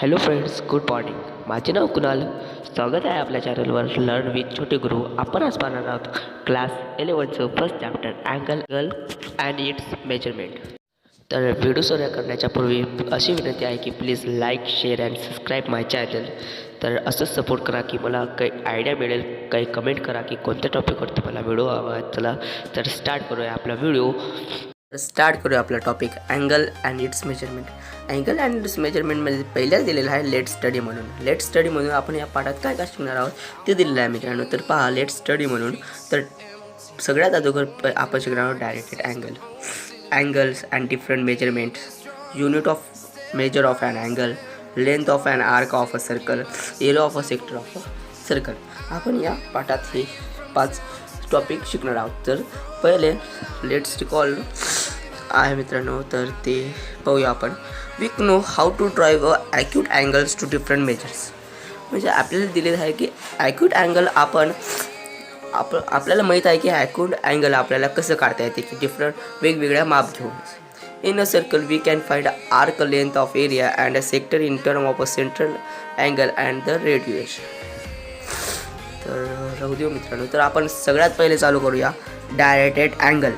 Hello friends, good morning. माझे नाव कुणाल. स्वागत आहे आपल्या चॅनलवर लर्न विथ छोटे गुरु. आपण आज पाहणार आहोत क्लास 11चं first chapter angle and its measurement. तर व्हिडिओ सुरू करण्याच्या पूर्वी अशी विनंती आहे की please like, share and subscribe my channel. तर असंच सपोर्ट करा की मला काही आयडिया मिळेल. काही कमेंट करा की कोणत्या टॉपिकवर तुम्हाला व्हिडिओ हवा आहे. चला तर स्टार्ट करूया आपला topic angle and its measurement. Angle and its मेजरमेंटमध्ये पहिल्याच दिलेलं आहे लेट स्टडी म्हणून. लेट स्टडी म्हणून आपण या पाठात काय काय शिकणार आहोत ते दिलेलं आहे मित्रांनो. तर पहा, लेट स्टडी म्हणून तर सगळ्यात अगोदर आपण शिकणार आहोत directed angle, angles and different measurements, unit of measure of an angle, length of an arc of a circle, area of a sector of a circle. आपण या पाठात हे 5 टॉपिक शिकणार आहोत. तर पहिले लेट्स रिकॉल आहे मित्रांनो. तर ते पाहूया आपण. We know how to drive acute angles to different measures. म्हणजे आपल्याला दिलेलं आहे की ॲक्यूट अँगल आपल्याला माहीत आहे की ॲक्यूट अँगल आपल्याला कसं काढता येते की डिफरंट वेगवेगळ्या माप घेऊन. In a circle we can find arc, length of area and a sector in term of a central angle and the radius. तर राहू देऊ मित्रांनो. तर आपण सगळ्यात पहिले चालू करूया डायरेक्टेड अँगल.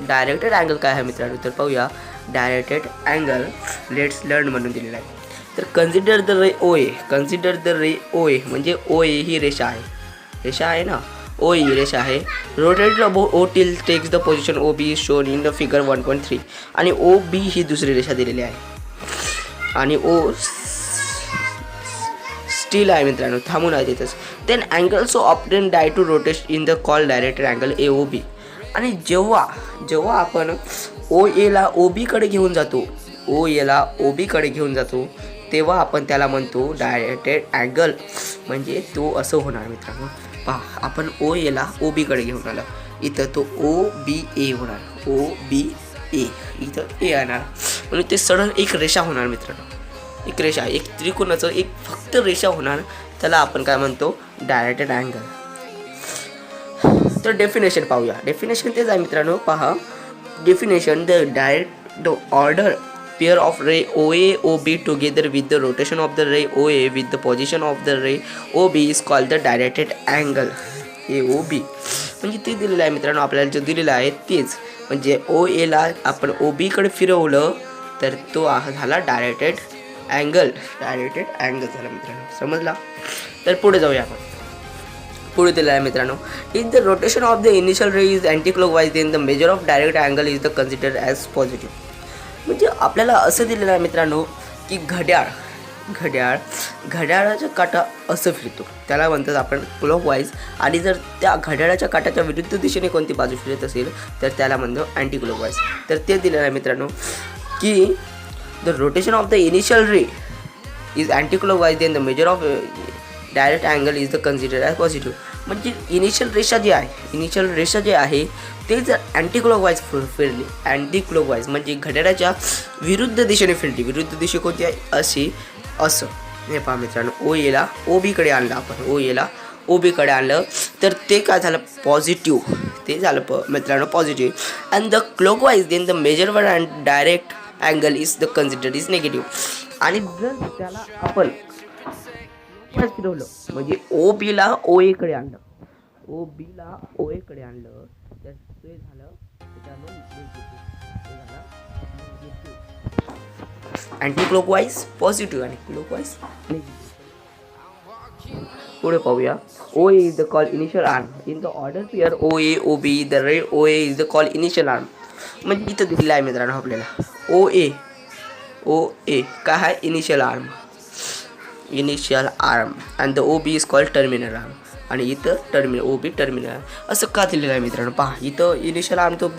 डायरेक्टेड अँगल काय आहे मित्रांनो, तर पाहूया. डायरेक्टेड अँगल लेट्स लर्न म्हणून दिलेला आहे. तर consider the ray O A. Consider the ray O A म्हणजे ओ ए ही रेषा आहे ना. ओ ही रेषा आहे. Rotate O till takes the position O B shown in the figure 1.3. आणि ओ बी ही दुसरी रेषा दिलेली आहे. आणि ओ स्टील आहे मित्रांनो, थांबून आहे तिथंच. Then angle so obtain due to rotate in the call directed angle A O B. आणि जेव्हा आपण ओ एला ओ बीकडे घेऊन जातो, तेव्हा आपण त्याला म्हणतो डायरेक्टेड अँगल. म्हणजे तो असं होणार मित्रांनो. पहा, आपण ओ एला ओ बीकडे घेऊन आला, इथं तो ओ बी ए होणार. ओ बी ए इथं ए येणार. म्हणजे ते सरळ एक रेषा होणार मित्रांनो. एक रेषा, एक त्रिकोणाचं एक फक्त रेषा होणार. त्याला आपण काय म्हणतो, डायरेक्टेड अँगल. तर डेफिनेशन पाहूया. डेफिनेशन तेच आहे मित्रांनो. पहा definition. The order pair of ray O A O B together with the rotation of the ray O A with the position of the ray O B is called the directed angle A O B. म्हणजे ते दिलेलं आहे मित्रांनो. आपल्याला जे दिलेलं आहे तेच. म्हणजे ओ एला आपण ओ बीकडे फिरवलं तर तो झाला डायरेक्टेड अँगल. डायरेक्टेड अँगल झाला मित्रांनो. समजला. तर पुढे जाऊया आपण. पुढे दिलं आहे मित्रांनो. If the rotation of the initial ray is anti clockwise then the measure of direct angle is the considered as positive. म्हणजे आपल्याला असं दिलेलं आहे मित्रांनो की घड्याळाचा काटा असं फिरतो, त्याला म्हणतात आपण क्लॉकवाईज. आणि जर त्या घड्याळाच्या काटाच्या विरुद्ध दिशेने कोणती बाजू फिरत असेल तर त्याला म्हणतो अँटी क्लॉकवाईज. तर ते दिलेलं आहे मित्रांनो की the rotation of the initial ray is anti clockwise then the measure of direct angle is the considered as positive. म्हणजे इनिशियल रेषा जे आहे ते जर अँटी क्लॉकवाईज फिरली, अँटी क्लॉकवाईज म्हणजे घड्याळाच्या विरुद्ध दिशेने फिरली. विरुद्ध दिशा कोणती आहे, असं. हे पहा मित्रांनो, ओ एला ओ बीकडे आणलं आपण. ओ एला ओ बीकडे आणलं तर ते काय झालं, पॉझिटिव्ह. ते झालं मित्रांनो positive. And the clockwise then the मेजरवर and direct angle is the considered is negative. आणि जर त्याला आपण फिरवलं म्हणजे ओ बीला ओ एकडे आणलं, तर ते झालं अँटी क्लॉकवाईज पॉझिटिव्ह आणि क्लॉकवाईज निगेटिव्ह. पुढे पाहूया. O A is the call initial arm. In the order pair O A O B the ray O A is the call initial arm. म्हणजे इथं दिलेलं आहे मित्रांनो आपल्याला ओ ए काय आहे, initial arm and the O B is called terminal arm. आणि इथं ओ बी टर्मिनल असं का दिलेलं आहे मित्रांनो. पहा, इथं इनिशियल आर्म तो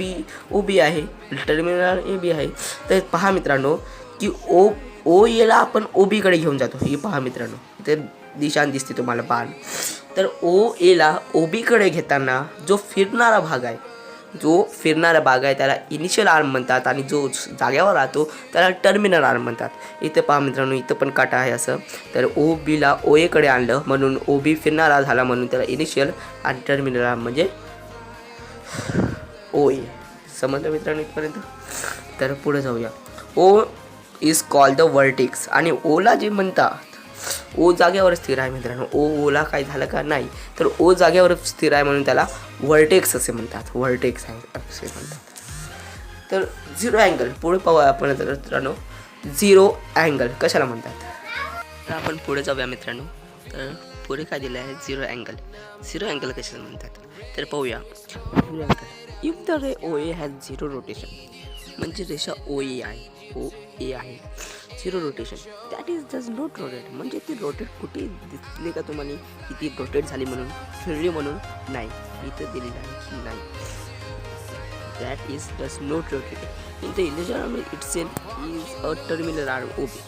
ओ बी आहे, टर्मिनल ए बी आहे. तर पहा मित्रांनो की ओ एला आपण ओ बीकडे घेऊन जातो. हे पहा मित्रांनो, इथे दिशा दिसते तुम्हाला बाण. तर ओ एला ओ बीकडे घेताना जो फिरणारा भाग आहे त्याला इनिशियल आर्म म्हणतात. आणि जो जाग्यावर राहतो त्याला टर्मिनल आर्म म्हणतात. इथं पहा मित्रांनो, इथं पण काटा आहे असं. तर ओ बीला ओ एकडे आणलं म्हणून ओ बी फिरणारा झाला म्हणून त्याला इनिशियल, आणि टर्मिनल आर्म म्हणजे ओ ए. समजलं मित्रांनो इथपर्यंत. तर पुढे जाऊया. O is called the vertex. आणि ओला जे म्हणतात, ओ जागेवर स्थिर आहे मित्रांनो. ओला काय झालं का नाही, तर ओ जागेवर स्थिर आहे म्हणून त्याला वर्टेक्स असे म्हणतात. वर्टेक्स असे म्हणतात. तर झिरो अँगल पुढे पाहूया आपण मित्रांनो. झिरो अँगल कशाला म्हणतात, तर आपण पुढे जाऊया मित्रांनो. तर पुढे काय दिलं आहे, झिरो अँगल. झिरो अँगल कशाला म्हणतात तर पाहूया. Zero angle if the ray O A has zero rotation, म्हणजे रेषा ओ ए आहे zero rotation, that is does not rotate. म्हणजे ती रोटेट कुठे दिसली का तुम्हाला की ती रोटेट झाली म्हणून, फिरली म्हणून नाही, इथं दिलेलं आहे की नाही. That is does not rotate in the initial arm itself is a terminal arm O B.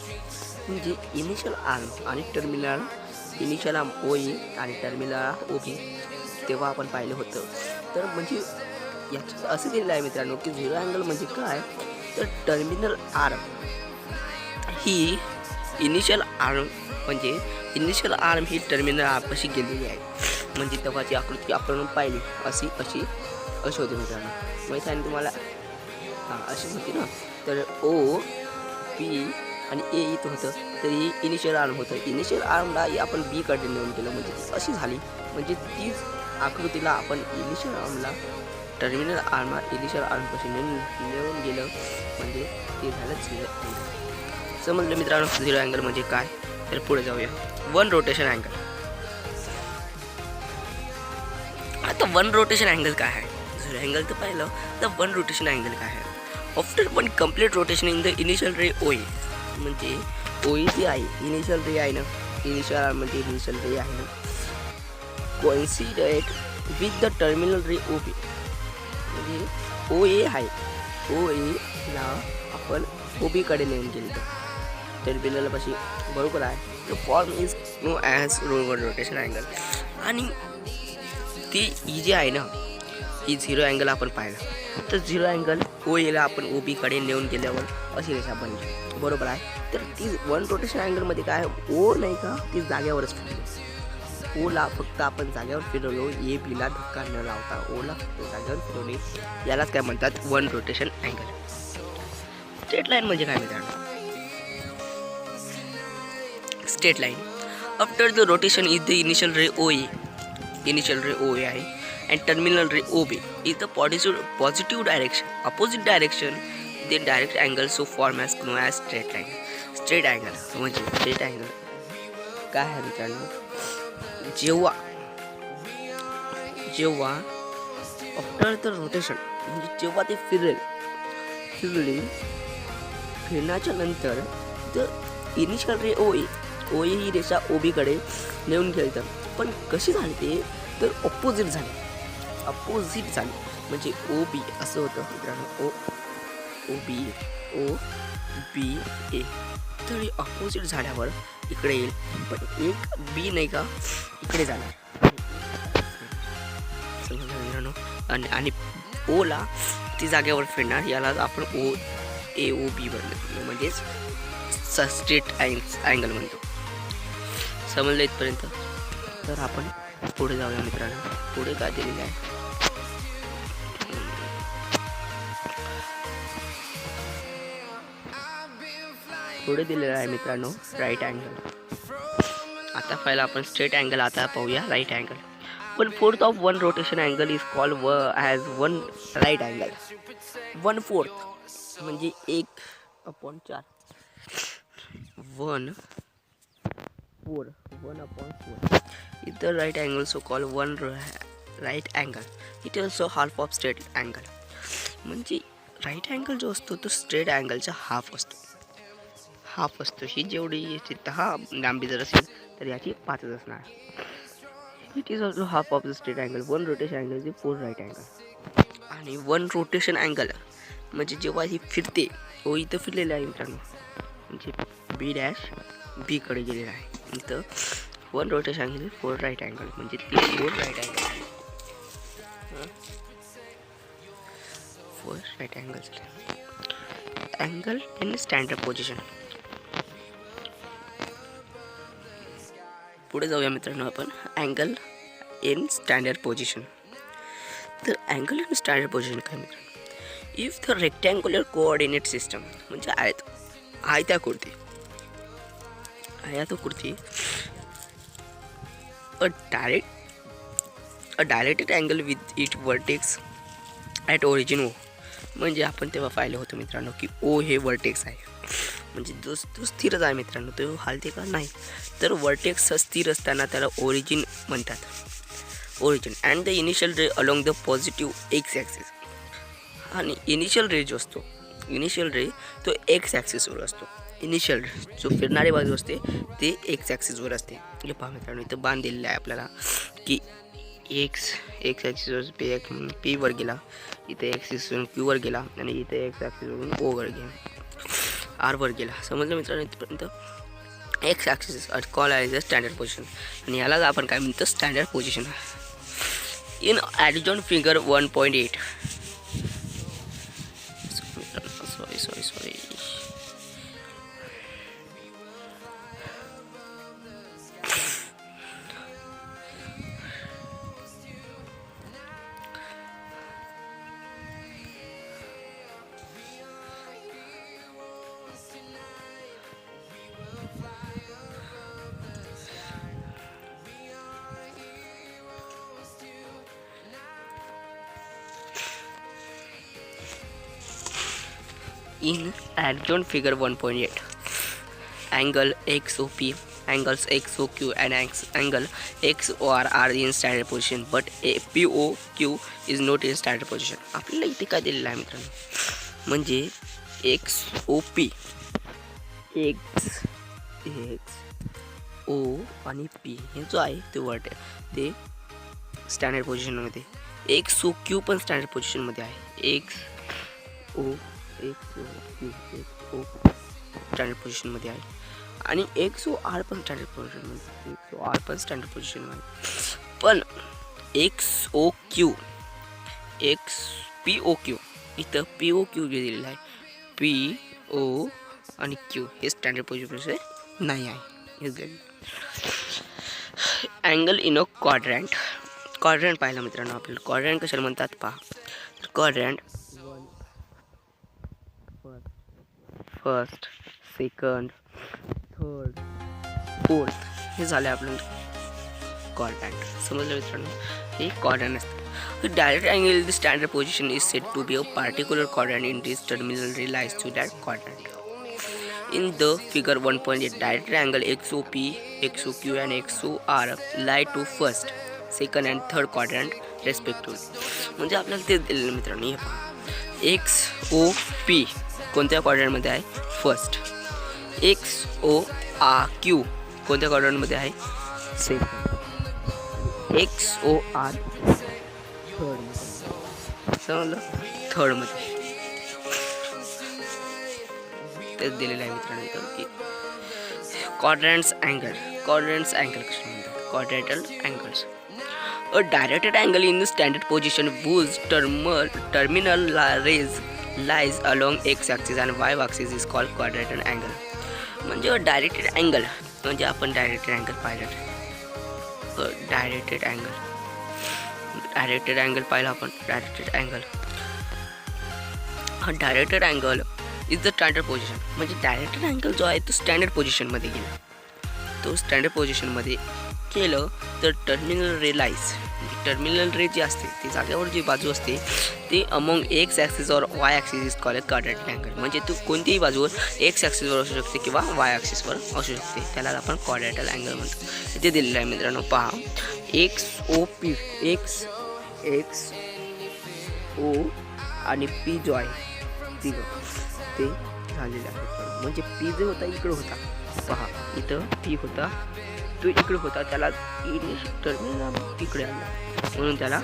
म्हणजे इनिशियल आर्म आणि terminal, initial arm O A आणि टर्मिनल ओ बी तेव्हा आपण पाहिलं होतं. तर म्हणजे याच्यात असं दिलेलं आहे मित्रांनो की झिरो अँगल म्हणजे काय, तर टर्मिनल आर्म ही इनिशियल आर्म, म्हणजे इनिशियल आर्म ही टर्मिनल आर्मपाशी गेलेली आहे. म्हणजे तेव्हाची आकृती आपण पाहिली अशी होती मित्रांनो. माहीत आहे ना तुम्हाला, हां अशीच होती ना. तर ओ बी आणि ए इथं होतं, तर ही इनिशियल आर्म होतं. इनिशियल आर्मला आपण बी कडे नेऊन केलं, म्हणजे अशी झाली. म्हणजे तीच आकृतीला आपण इनिशियल आर्मला टर्मिनल आर्म इनिशियल आर्मपाशी नेऊन गेलं, म्हणजे ते झालं झिरो अँगल. समजलं मित्रांनो झिरो अँगल म्हणजे काय. तर पुढे जाऊया. One rotation angle. आता वन रोटेशन अँगल काय आहे, झिरो अँगल तर पाहिलं, तर वन रोटेशन अँगल काय आहे. After one complete rotation in the initial ray O A, म्हणजे ओ ए जी आहे इनिशियल रे आहे ना, इनिशियल आर्म म्हणजे इनिशियल रे आहे ना, coincided with the terminal ray O B. म्हणजे ओ ए आहे, ओ एला आपण ओ बीकडे नेऊन गेलं टर्मिनलपाशी, बरोबर आहे. तर form is known as one rotation angle. आणि ती ही जी आहे ना, ही झिरो अँगल आपण पाहिलं, तर झिरो अँगल ओ एला आपण ओ बीकडे नेऊन गेल्यावर अशी रेषा बनली, बरोबर आहे. तर ती वन रोटेशन अँगलमध्ये काय, ओ नाही का ती जागेवरच फिरली. ओला फक्त आपण जागेवर फिरवलो, ए बीला धक्का न लावता ओला फक्त जागेवर फिरवली, यालाच काय म्हणतात one rotation angle. Straight line म्हणजे काय मित्रांनो, straight line after the rotation is the initial ray O A आहे and terminal ray OB is the positive direction, opposite direction, the direct angle so form as known as straight line. Straight angle म्हणजे straight angle काय आहे मित्रांनो, जेव्हा after the rotation, म्हणजे जेव्हा ते फिरण्याच्या नंतर द इनिशियल रे ओ ए ही रेषा ओ बीकडे नेऊन गेली. पण कशी झाली ते, तर ऑपोजिट झाली. म्हणजे ओ बी असं होतं मित्रांनो, ओ बी ए. तर हे ऑपोजिट झाल्यावर इकडे येईल, पण एक बी नाही का इकडे जाणार मित्रांनो. आणि ओला ती जागेवर फिरणार, याला आपण ओ बी बनलं, म्हणजेच स्ट्रेट अँगल म्हणतो. समजलं इथपर्यंत. तर आपण पुढे जाऊया मित्रांनो. पुढे काय दिलेलं आहे, पुढे दिलेलं आहे मित्रांनो राईट अँगल. आता पहिला आपण स्ट्रेट अँगल आता पाहूया right angle. 1/4 of one rotation angle is called as one right angle. 1/4 म्हणजे 1/4. 1/4 is the right angle, so called one right angle. It is also half of straight angle. म्हणजे right angle जो असतो तो straight अँगलचा half असतो. ही जेवढी याची 10 लांबी जर असेल तर याची 5 असणार. It is also half of the straight angle. One rotation angle is 4 right angle. आणि वन रोटेशन अँगल म्हणजे जेव्हा ही फिरते, ओ इथं फिरलेलं आहे मित्रांनो, म्हणजे बी डॅश बी कडे गेलेला आहे. इथं one rotation angle 4 right angle, म्हणजे ती 4 राईट अँगल आहे. 4 right angle. Angle in standard position. पुढे जाऊया मित्रांनो आपण. Angle in standard position. तर अँगल इन स्टँडर्ड पोझिशन काय मित्रांनो, if the rectangular coordinate system म्हणजे आयताकृती a directed angle with its vertex at origin O. म्हणजे आपण तेव्हा पाहिलं होतं मित्रांनो की O हे वर्टेक्स आहे, म्हणजे तो स्थिरच आहे मित्रांनो, तो हालते का नाही. तर वर्टेक्स स्थिर असताना त्याला ओरिजिन म्हणतात. Origin and the initial ray along the positive x axis. आणि इनिशियल रे जो असतो, इनिशियल रे तो एक्स ॲक्सिसवर असतो. इनिशियल रे जो फिरणारी बाजू असते ते एक्स ॲक्सिसवर असते. हे पहा मित्रांनो, इथं बाण दिलेला आहे आपल्याला की एक्स ॲक्सिसवर पी वर गेला, इथे एक्स ॲक्सिसवरून क्यू वर गेला आणि इथे एक्स ॲक्सिसवरून ओ वर गेला, आर वर गेला. समजलं मित्रांनो इथपर्यंत. एक्स ॲक्सिस कॉल आहे स्टँडर्ड पोझिशन, आणि यालाच आपण काय म्हणतो standard position. In adjoint figure 1.8. Sorry In adjoint figure 1.8, angle XOP, angles XOQ and angle XOR are in standard position, but POQ is not in standard position. आपल्याला इथे काय दिलेलं आहे मित्रांनो, म्हणजे XOP XO आणि P हे जो आहे ते वर्ट आहे ते स्टँडर्ड पोझिशनमध्ये. XOQ पण स्टँडर्ड पोझिशनमध्ये आहे. XO स्टँडर्ड पोझिशनमध्ये आहे आणि XOR पण स्टँडर्ड पोझिशनमध्ये. पण XOQ POQ इथं POQ जे दिलेलं आहे PO आणि Q हे स्टँडर्ड पोझिशनमध्ये नाही आहे. Angle in a quadrant. Quadrant पाहिलं मित्रांनो आपल्याला. क्वाड्रंट कशाला म्हणतात पहा. Quadrant first, second, third, fourth हे झाले आपलं क्वाड्रंट. समजलं मित्रांनो, हे क्वाड्रंट असतं. Direct angle in the standard position is set to be a particular quadrant in this terminal relies to that quadrant. In the figure 1.8, direct angle XOP, XOQ and XOR lie to first, second and third quadrant respectively. म्हणजे आपल्याला ते दिलेलं मित्रांनो. हे पहा, XOP कोणत्या क्वाड्रंटमध्ये आहे? फर्स्ट. XORQ कोणत्या क्वाड्रंटमध्ये आहे? सेकंड. XOR थर्डमध्ये. समजलं? थर्डमध्ये तेच दिलेलं आहे मित्रांनो की क्वाड्रंट्स अँगल कसे म्हणतात? Quadrilateral angles. A directed angle in the standard position whose terminal rays lies along x axis and y axis is called quadrilateral angle. म्हणजे डायरेक्टेड अँगल म्हणजे आपण डायरेक्टेड अँगल पाहिलं. डायरेक्टेड अँगल पाहिलं आपण. Directed angle is the standard position. म्हणजे directed angle जो आहे तो स्टँडर्ड पोझिशनमध्ये गेला. तो स्टँडर्ड पोझिशनमध्ये केलं तर टर्मिनल रे जी असते ती जागेवर जी बाजू असते ती अमॉंग एक्स ॲक्सिस और Y axis is called quadrilateral angle. म्हणजे तू कोणत्याही बाजूवर एक्स ॲक्सिसवर असू शकते किंवा वाय ॲक्सिसवर असू शकते, त्याला आपण क्वाड्रेटल अँगल म्हणतो. इथे दिलेलं आहे मित्रांनो पहा. XOP XO आणि P जो आहे ते झालेलं आहे. म्हणजे P जो होता इकडं होता पहा, इथं P होता तो इकडे होता, त्याला टर्मिनल इकडे आला म्हणून त्याला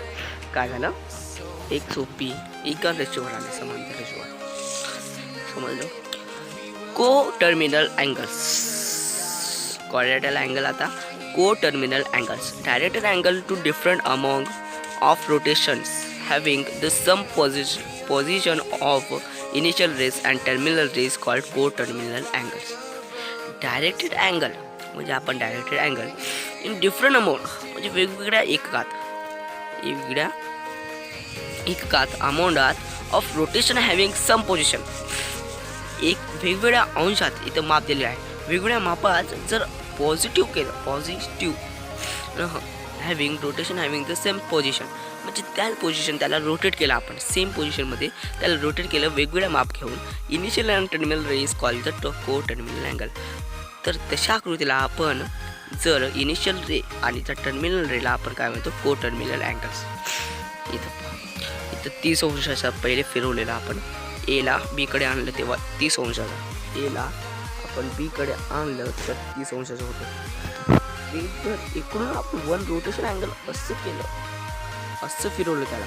काय झालं XOP एका रेषेवर आले, समांतर रेषेवर. समजलं? को टर्मिनल अँगल्स. क्वाड्रेटल अँगल आता coterminal angles. Directed angle two different among of rotations having the same position of initial rays and terminal rays called coterminal angles. Directed angle म्हणजे आपण directed angle in different amount म्हणजे वेगवेगळ्या एककात अमाऊंटात of rotation having same position. एक वेगवेगळ्या अंशात इथं माप दिलेलं आहे. वेगवेगळ्या मापात जर पॉझिटिव्ह केलं, having rotation having the same position, म्हणजे त्याच पोझिशन त्याला रोटेट केलं आपण, सेम पोझिशनमध्ये त्याला रोटेट केलं वेगवेगळ्या माप घेऊन. Initial and terminal ray is called the को टर्मिनल अँगल. तर तशा आकृतीला आपण जर इनिशियल रे आणि त्या टर्मिनल रेला आपण काय म्हणतो, को टर्मिनल अँगल्स. इथं 30 अंशाचा पहिले फिरवलेला आपण एला बीकडे आणलं तेव्हा 30 अंशाचा, एला आपण बीकडे आणलं तर 30 अंशाचं होतं. ते जर इकडून आपण वन रोटेशन अँगल असं केलं, असं फिरवलं त्याला,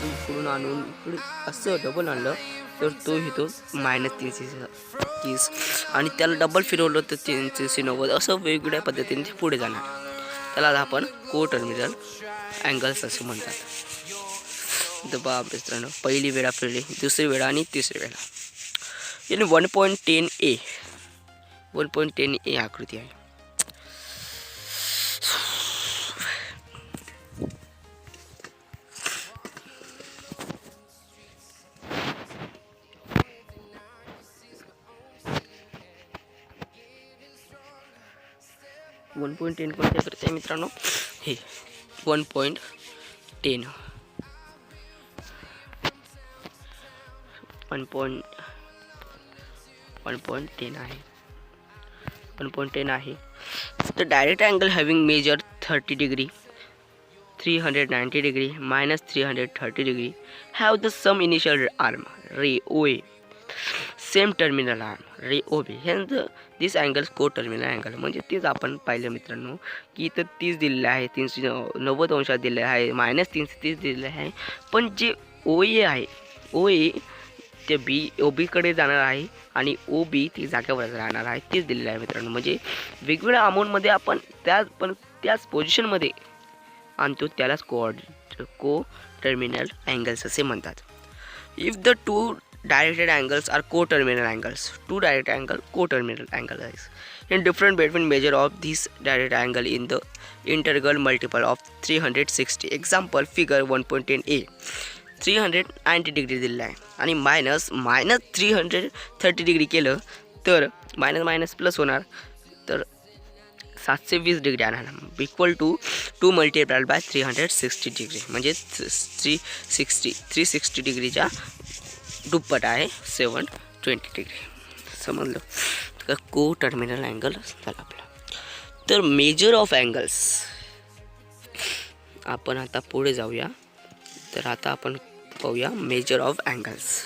इकडून आणून इकडे असं डबल आणलं तर तो येतो -330 आणि त्याला डबल फिरवलं तर 390, असं वेगवेगळ्या पद्धतीने ते पुढे जाणार. त्याला आपण को टर्मिनल अँगल्स असे म्हणतात. तर बघा मित्रांनो, पहिली वेळा फिरली, दुसरी वेळा आणि तिसरी वेळा. याने 1.10 आकृती आहे. कोणत्या आकृती आहे मित्रांनो, हे 1.10 आहे. 1.10 आहे. The direct angle having measure 30 degree, 390 degree, -330 degree have the some initial arm ray O A, same terminal arm ray O B, hence this angles coterminal angle. म्हणजे तेच आपण पाहिलं मित्रांनो की इथं 30 दिलेलं आहे, 390 अंशात दिलेलं आहे, -330 दिलेलं आहे. पण जे ओ ए आहे, ओ ए ते ओ बीकडे जाणार आहे आणि ओ बी ती जागेवर राहणार आहे, तेच दिलेलं आहे मित्रांनो. म्हणजे वेगवेगळ्या अमाऊंटमध्ये आपण त्याच पोझिशनमध्ये आणतो, त्यालाच को टर्मिनल अँगल्स असे म्हणतात. If the two directed angles are coterminal angles. Two direct angle coterminal angle is in different between measure of this direct angle in the integral multiple of 360. Example figure 1.10a 390 degree दिलेला आहे आणि -330 degree केलं तर minus plus होणार, तर 720 degree आणणार, equal to 2 multiplied by 360 degree, म्हणजे 360 डिग्रीच्या दुप्पट आहे 720 डिग्री. समजलं का, को टर्मिनल अँगल झाला आपला. तर मेजर ऑफ अँगल्स आपण आता पुढे जाऊया. तर आता आपण पाहूया measure of angles.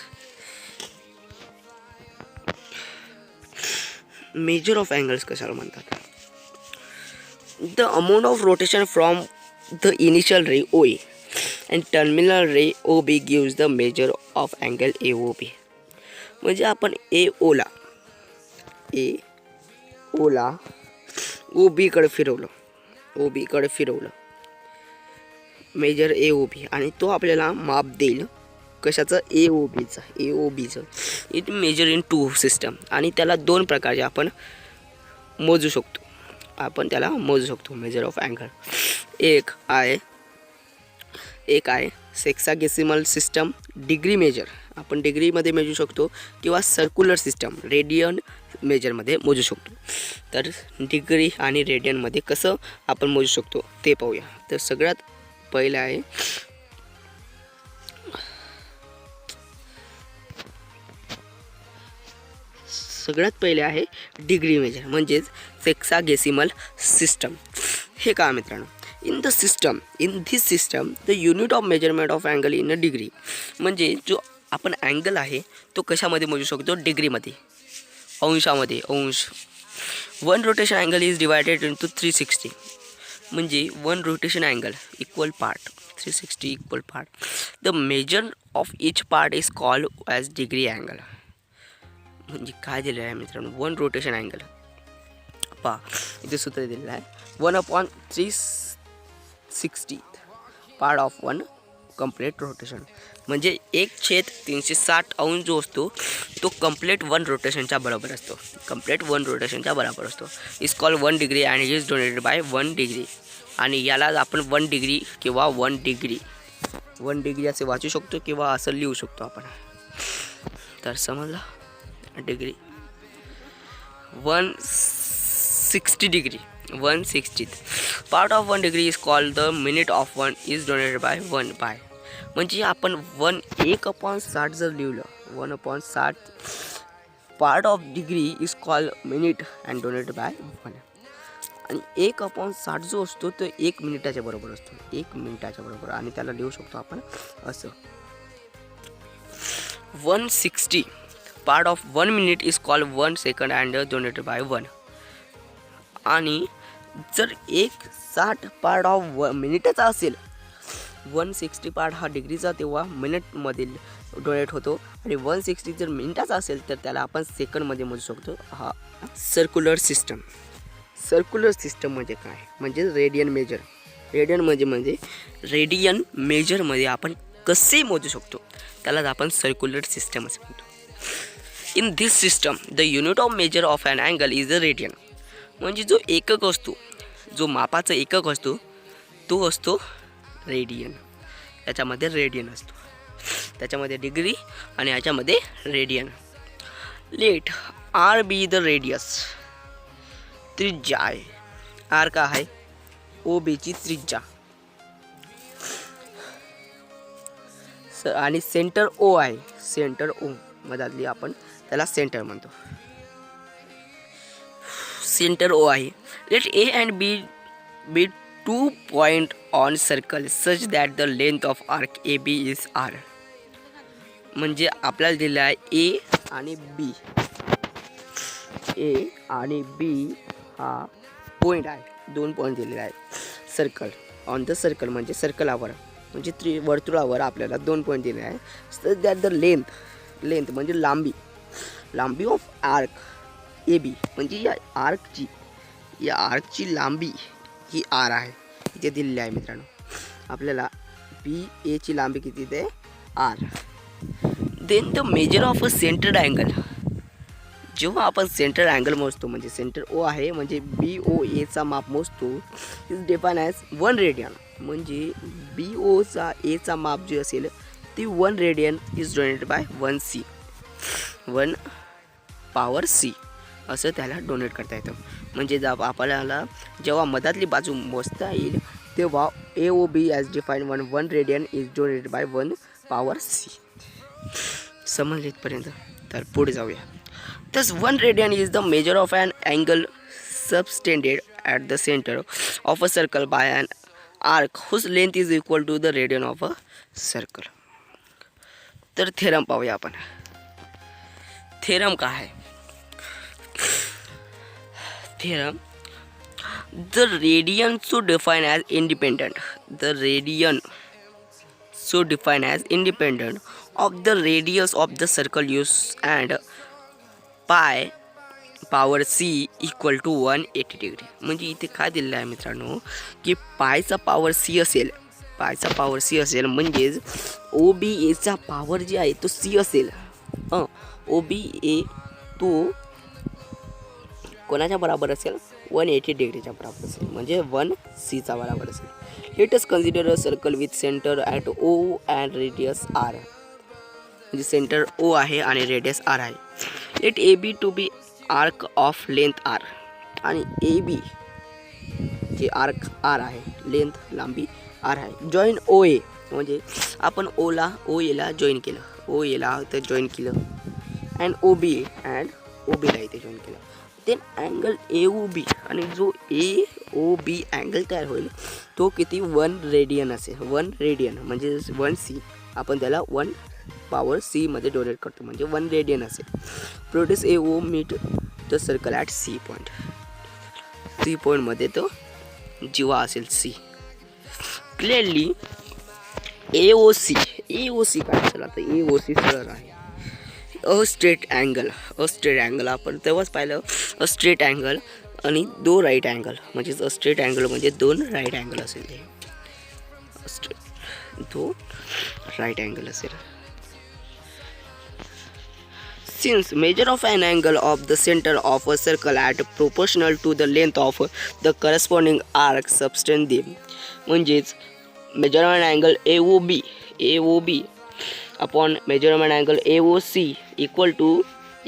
Measure of angles कशाला म्हणतात, the amount of rotation from the initial ray O A and terminal ray OB gives the measure of angle AOB. म्हणजे आपण AO ला OB कडे फिरवलं, मेजर AOB, आणि तो आपल्याला माप देईल कशाचं, AOBचं. It measure in two system, आणि त्याला दोन प्रकारचे आपण मोजू शकतो मेजर ऑफ अँगल. एक आहे सेक्सागेसिमल सिस्टम डिग्री मेजर, आपण डिग्रीमध्ये मोजू शकतो, किंवा सर्क्युलर सिस्टम रेडियन मेजरमध्ये मोजू शकतो. तर डिग्री आणि रेडियनमध्ये कसं आपण मोजू शकतो ते पाहूया. तर सगळ्यात पहिलं आहे डिग्री मेजर, म्हणजेच सेक्सागेसिमल सिस्टम. हे का मित्रांनो, in this system the unit of measurement of angle in a degree, म्हणजे जो आपण अँगल आहे तो कशामध्ये मोजू शकतो, डिग्रीमध्ये, अंशामध्ये. One rotation angle is divided into 360, म्हणजे one rotation angle equal part 360 equal part. The measure of each part is called as degree angle. म्हणजे काय दिलेलं आहे मित्रांनो, वन रोटेशन अँगल पहा इथे सूत्र दिलेलं आहे, 1/360 part of one complete rotation. म्हणजे 1/360 अंश जो असतो तो कंप्लीट वन रोटेशनच्या बरोबर असतो. Is called 1 degree and is donated by 1 degree. आणि याला आपण 1 डिग्री किंवा 1 डिग्री असे वाचू शकतो किंवा असं लिहू शकतो आपण. तर समजलं, degree, 160 degree, 1/60th part of 1 degree is called the minute of 1 is denoted by 1 by. म्हणजे आपण 1/60 जर लिहिलं, 1/60 part of degree is called minute and donated by 1. आणि 1/60 जो असतो तो 1 मिनिटाच्या बरोबर असतो, 1 मिनिटाच्या बरोबर. आणि त्याला लिहू शकतो आपण असं, 160 part of 1 minute is called 1 second and donated by 1. आणि जर 1/60 पार्ट ऑफ मिनिटाचा असेल, 160 पार्ट हा डिग्रीचा तेव्हा मिनिटमध्ये डोनेट होतो. आणि 160 जर मिनिटाचा असेल तर त्याला आपण सेकंडमध्ये मोजू शकतो. हा सर्क्युलर सिस्टम. सर्क्युलर सिस्टम म्हणजे काय, म्हणजे रेडियन मेजर. रेडियन म्हणजे रेडियन मेजरमध्ये आपण कसे मोजू शकतो त्यालाच आपण सर्क्युलर सिस्टम असं म्हणतो. In this system the unit of measure of an angle is a radian. म्हणजे जो एकक असतो, जो मापाचा एकक असतो तो असतो रेडियन. याच्यामध्ये रेडियन असतो, त्याच्यामध्ये डिग्री आणि याच्यामध्ये radian. Let R be the radius, त्रिज्या आहे. आर का आहे, ओ बीची त्रिज्या. आणि सेंटर ओ आहे, सेंटर ओ मधातली आपण त्याला सेंटर म्हणतो. सेंटर ओ आहे. Let A and B be 2 point on circle such that the length of arc A B is R. म्हणजे आपल्याला दिलं आहे ए आणि बी. ए आणि बी हा पॉईंट आहे, 2 पॉईंट दिलेले आहेत सर्कल ऑन द सर्कल. म्हणजे सर्कलावर म्हणजे वर्तुळावर आपल्याला 2 पॉईंट दिले आहे. सच दॅट द लेंथ म्हणजे लांबी ऑफ आर्क ए बी म्हणजे या आर्कची लांबी ही आर आहे, इथे दिलेली आहे मित्रांनो. आपल्याला बी एची लांबी किती ते R. Then the measure of a centred angle. जेव्हा आपण सेंटर अँगल मोजतो, म्हणजे सेंटर ओ आहे म्हणजे बी ओ एचा माप मोजतो, इज डिफाइन ॲज 1 रेडियन. म्हणजे बी ओचा एचा माप जे असेल ती 1 radian is donated by 1 C, 1 power C असं त्याला डोनेट करता येतं. म्हणजे जर आपल्याला जेव्हा मधातली बाजू मोजता येईल तेव्हा A O B as define 1 radian is donated by 1 power C. समजले इथपर्यंत? तर पुढे जाऊया. Thus 1 radian is the measure of an angle subtended at the center of a circle by an arc whose length is equal to the radian of a circle. तर theorem पाहूया आपण. Theorem काय आहे? Theorem, the radian so defined as independent, the radian so defined as independent of the radius of the circle used and pi power C equal to 180 degree. म्हणजे इथे काय दिलेलं आहे मित्रांनो की पायचा पॉवर सी असेल, पायचा पॉवर सी असेल म्हणजेच ओ बी एचा पॉवर जे आहे तो सी असेल. ओ बी ए तो कोणाच्या बरोबर असेल, 180 डिग्रीच्या बरोबर असेल, म्हणजे 1 सीचा बरोबर असेल. Let us consider a circle with centre at O and radius R. म्हणजे सेंटर ओ आहे आणि रेडियस आर आहे. Let A B to be arc of length R. आणि ए बी जे आर्क आर आहे, लेंथ लांबी आर आहे. Join O A म्हणजे आपण ओ एला जॉईन केलं, ओ एला इथं जॉईन केलं अँड ओ बी अँड ओ बीला इथे जॉईन केलं. Then angle A O B, आणि जो ए ओ बी अँगल तयार होईल तो किती 1 रेडियन असेल. 1 रेडियन म्हणजे 1 सी, आपण त्याला 1 पॉवर सी मध्ये डोनेट करतो म्हणजे 1 रेडियन असेल. Produce A O meet the circle at C point. C पॉईंटमध्ये तो जीवा असेल C. Clearly A O C काय असेल आता, ए ओ सी सरळ आहे. अ स्ट्रेट अँगल आपण तेव्हाच पाहिलं. अ स्ट्रेट अँगल आणि 2 राईट अँगल, म्हणजेच अ स्ट्रेट अँगल म्हणजे 2 राईट अँगल असेल. हे 2 राईट अँगल असेल. Since measure of an angle of the center of a circle at proportional to the length of the corresponding arc subtend them. म्हणजेच measurement angle AOB upon measurement angle AOC equal to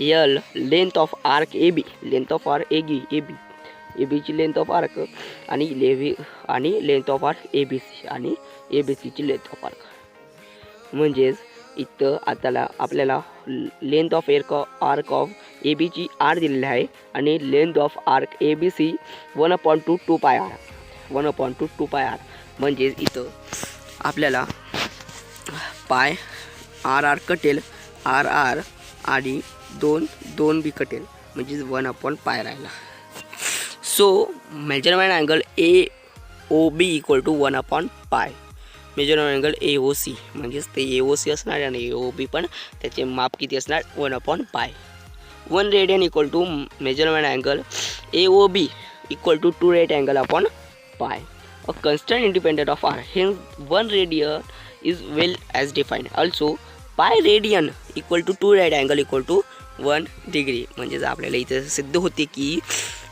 L length of arc A B, length of arc A B, A बीची length of arc आणि length of arc A B C आणि A बी सीची length of arc. म्हणजेच इथं आपल्याला length of arc of A बीची R दिलेली आहे आणि length of arc A B C 1/2 2 पाय आर, 1/2 2 पाय आर. म्हणजेच इथं आपल्याला पाय आर आर कटेल, आर आर आणि 2 बी कटेल, म्हणजेच 1/पाय राहिला. So measurement angle A O B equal to 1/पाय. Measurement angle A O C म्हणजेच ते ए ओ सी असणार आणि ए ओ बी पण त्याचे माप किती असणार 1/पाय. 1 radian equal to measurement angle A O B equal to 2 right angle upon pi. A constant independent of R, hence 1 radian is well as defined. Also pi radian equal to 2 right angle equal to 1 degree. म्हणजेच आपल्याला इथे सिद्ध होते की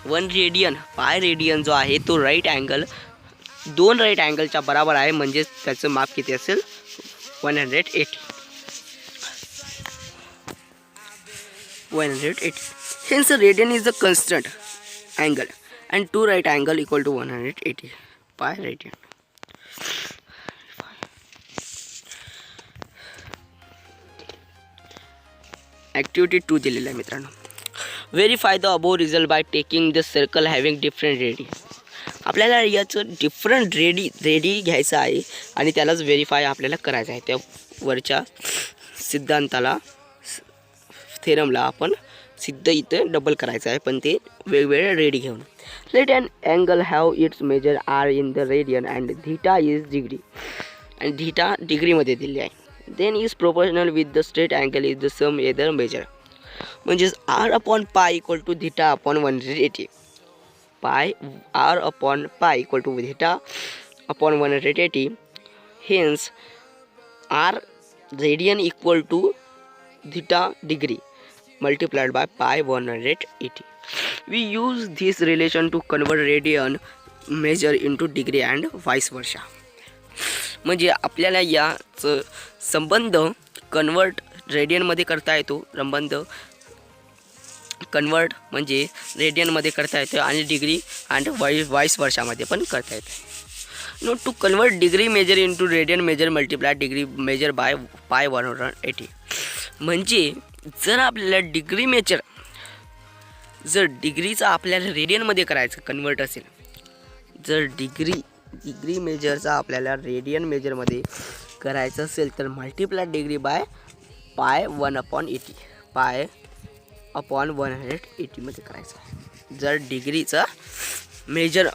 1 radian, pi radian जो आहे तो right angle 2 right अँगलच्या बरोबर आहे. म्हणजेच त्याचं माप किती असेल 180. 180. Hence radian is the constant angle and 2 right angle equal to 180 pi radian. Activity 2 दिलेला आहे मित्रांनो. Verify the above result by taking the circle having different radius. आपल्याला याचं डिफरंट रेडी घ्यायचं आहे आणि त्यालाच व्हेरीफाय आपल्याला करायचं आहे. त्या वरच्या सिद्धांताला, थेरमला आपण सिद्ध इथं डबल करायचं आहे, पण ते वेगवेगळे रेडी घेऊन. Let an angle have its measure R in the radian and theta is degree, आणि धीटा डिग्रीमध्ये दिली आहे. Then is proportional with the straight angle is the same either measure. म्हणजेच R upon pi equal to theta upon 180. Pi R upon pi equal to theta upon 180. Hence R radian equal to theta degree multiplied by pi 180. We use this relation to convert radian measure into degree and vice versa. म्हणजे आपल्याला याचं संबंध convert रेडियनमध्ये करता येतो. संबंध convert म्हणजे रेडियनमध्ये करता येतो आणि डिग्री अँड वाईस वर्षामध्ये पण करता येते. Know to convert degree measure into radian measure multiply degree measure by pi 180. म्हणजे जर आपल्याला डिग्री मेजर, जर डिग्रीचा आपल्याला रेडियनमध्ये करायचं कन्वर्ट असेल, जर डिग्री मेजरचा आपल्याला रेडियन मेजरमध्ये करायचं असेल तर मल्टिप्लाय डिग्री बाय पाय 1/80, पाय अपॉन 180 मध्ये करायचं. जर डिग्रीचा मेजर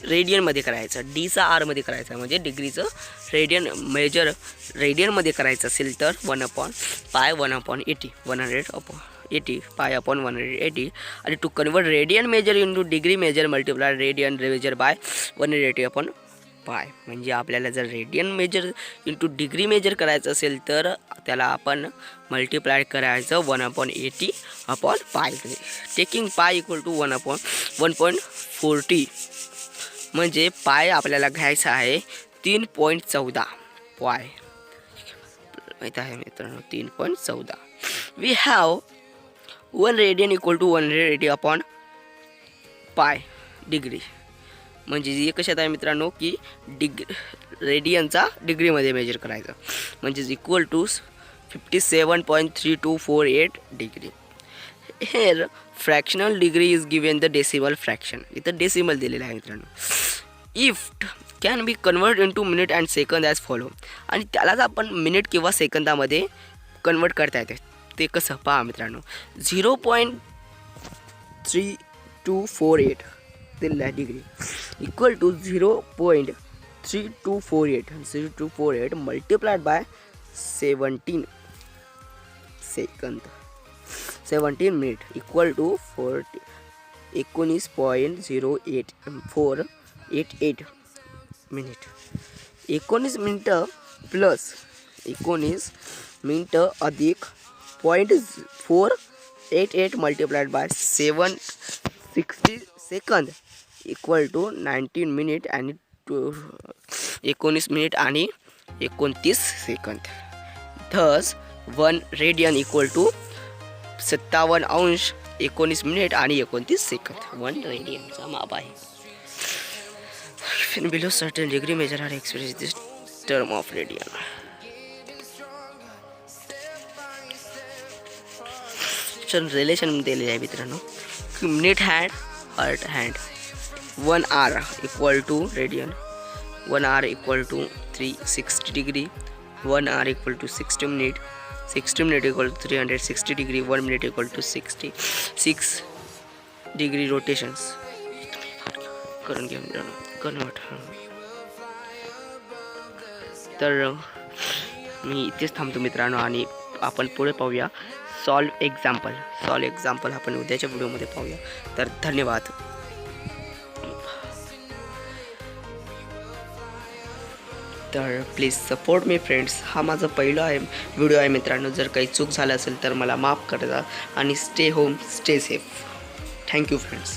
रेडियनमध्ये करायचं, डीचा आरमध्ये करायचा, म्हणजे डिग्रीचं रेडियन मेजर रेडियनमध्ये करायचं असेल तर 1/पाय 1/80, 180 पाय अपॉन 180. आणि to convert radian measure into degree measure multiply radian measure by 180 upon pi. म्हणजे आपल्याला जर radian measure into degree measure करायचं असेल तर त्याला आपण मल्टिप्लाय करायचं 1/80 अपॉन पाय. टेकिंग पाय इक्वल टू 1/1.40. म्हणजे पाय आपल्याला घ्यायचा आहे 3.14 पाय, माहीत आहे मित्रांनो 3.14. We have 1 radian equal to 180 upon pi degree. म्हणजे हे कशात आहे मित्रांनो की रेडियनचा डिग्रीमध्ये मेजर करायचं, म्हणजेच equal to 57.3248 degree. Here fractional degree is given the decimal fraction. इथं डेसिमल दिलेलं आहे मित्रांनो. If can be convert into minute and second as follow. आणि त्यालाच आपण मिनिट किंवा सेकंदामध्ये कन्वर्ट करता येते. ते कसं पहा मित्रांनो. 0.3248 दिलेलं आहे degree equal to 0.3248 multiplied by 17 second, 17 minute equal to 19.0888 minute. 19 मिनटं प्लस 19 मिनटं अधिक 0.488 multiplied by 760 second equal to 19 minute आणि 19 मिनिट आणि 29 second. Thus 1 radian equal to 57°19' आणि 29 सेकंद 1 रेडियनचा माप आहे. Below certain degree measure are express this term of radian. Relation दिलेले आहे मित्रांनो की minute hand hurt hand 1 hour equal to radian, 1 hour equal to 360 degree, 1 hour equal to 60 minute, 60 minute equal to 360 degree, 1 minute equal to 66 degree rotations करून घ्या मित्रांनो convert. तर मी इथेच थांबतो मित्रांनो आणि आपण पुढे पाहूया सॉल्व एक्झाम्पल आपण उद्याच्या व्हिडिओमध्ये पाहूया. तर धन्यवाद. तर प्लीज सपोर्ट मी फ्रेंड्स. हा माझा पहिला व्हिडिओ आहे मित्रांनो. जर काही चूक झालं असेल तर मला माफ करा आणि stay home stay safe. Thank you friends.